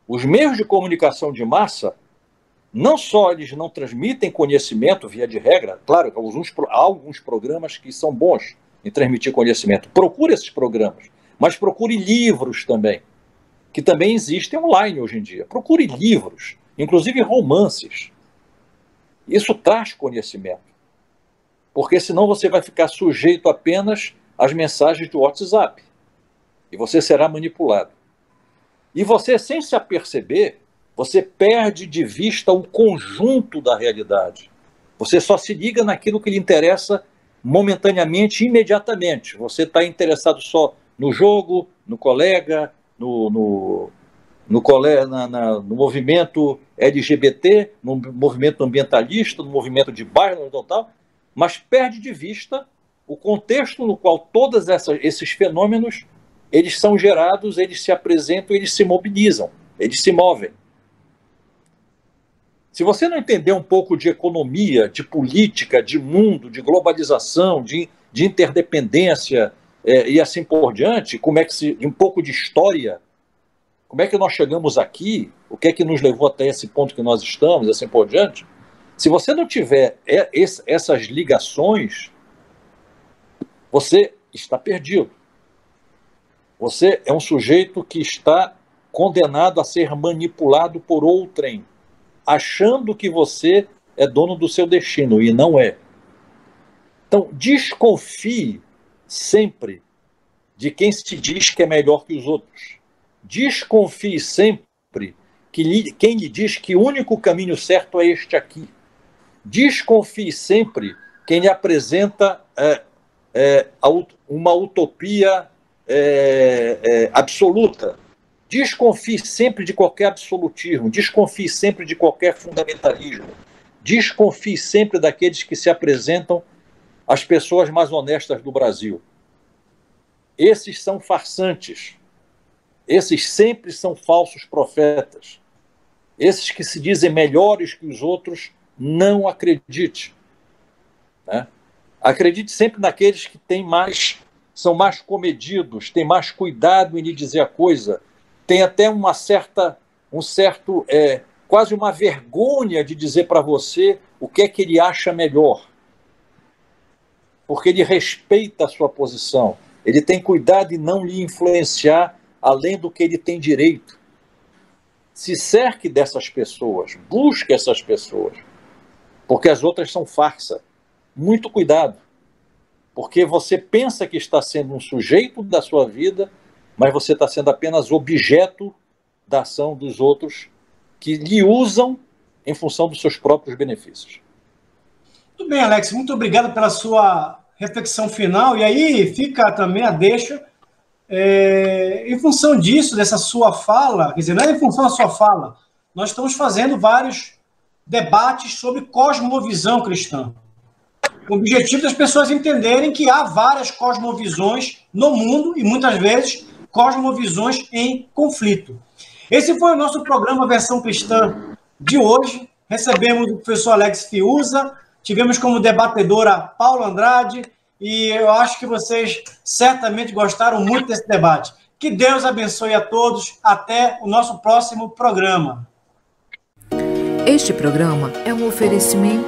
Os meios de comunicação de massa, não só eles não transmitem conhecimento via de regra, claro, há alguns programas que são bons em transmitir conhecimento. Procure esses programas, mas procure livros também, que também existem online hoje em dia. Procure livros, inclusive romances. Isso traz conhecimento. Porque senão você vai ficar sujeito apenas às mensagens do WhatsApp. E você será manipulado. E você, sem se aperceber, você perde de vista o conjunto da realidade. Você só se liga naquilo que lhe interessa momentaneamente, imediatamente. Você está interessado só no jogo, no colega, no movimento LGBT, no movimento ambientalista, no movimento de bairro, tal, mas perde de vista o contexto no qual todos esses fenômenos eles são gerados, eles se apresentam, eles se mobilizam, eles se movem. Se você não entender um pouco de economia, de política, de mundo, de globalização, de interdependência, e assim por diante, como é que um pouco de história, como é que nós chegamos aqui, o que é que nos levou até esse ponto que nós estamos, assim por diante. Se você não tiver essas ligações, você está perdido. Você é um sujeito que está condenado a ser manipulado por outrem, achando que você é dono do seu destino, e não é. Então, desconfie sempre de quem se diz que é melhor que os outros. Desconfie sempre quem lhe diz que o único caminho certo é este aqui. Desconfie sempre quem lhe apresenta uma utopia absoluta. Desconfie sempre de qualquer absolutismo, desconfie sempre de qualquer fundamentalismo, desconfie sempre daqueles que se apresentam as pessoas mais honestas do Brasil. Esses são farsantes, esses sempre são falsos profetas, esses que se dizem melhores que os outros, não acredite, né? Acredite sempre naqueles que são mais comedidos, têm mais cuidado em lhe dizer a coisa, tem até quase uma vergonha de dizer para você o que é que ele acha melhor, porque ele respeita a sua posição, ele tem cuidado em não lhe influenciar além do que ele tem direito. Se cerque dessas pessoas, busque essas pessoas, porque as outras são farsa. Muito cuidado, porque você pensa que está sendo um sujeito da sua vida, mas você está sendo apenas objeto da ação dos outros que lhe usam em função dos seus próprios benefícios. Muito bem, Alex, muito obrigado pela sua reflexão final, e aí fica também a deixa, em função disso, dessa sua fala, quer dizer, não é em função da sua fala, nós estamos fazendo vários debates sobre cosmovisão cristã, com o objetivo das pessoas entenderem que há várias cosmovisões no mundo, e muitas vezes cosmovisões em conflito. Esse foi o nosso programa Versão Cristã de hoje. Recebemos o professor Alex Fiuza, tivemos como debatedora Paula Andrade, e eu acho que vocês certamente gostaram muito desse debate. Que Deus abençoe a todos. Até o nosso próximo programa. Este programa é um oferecimento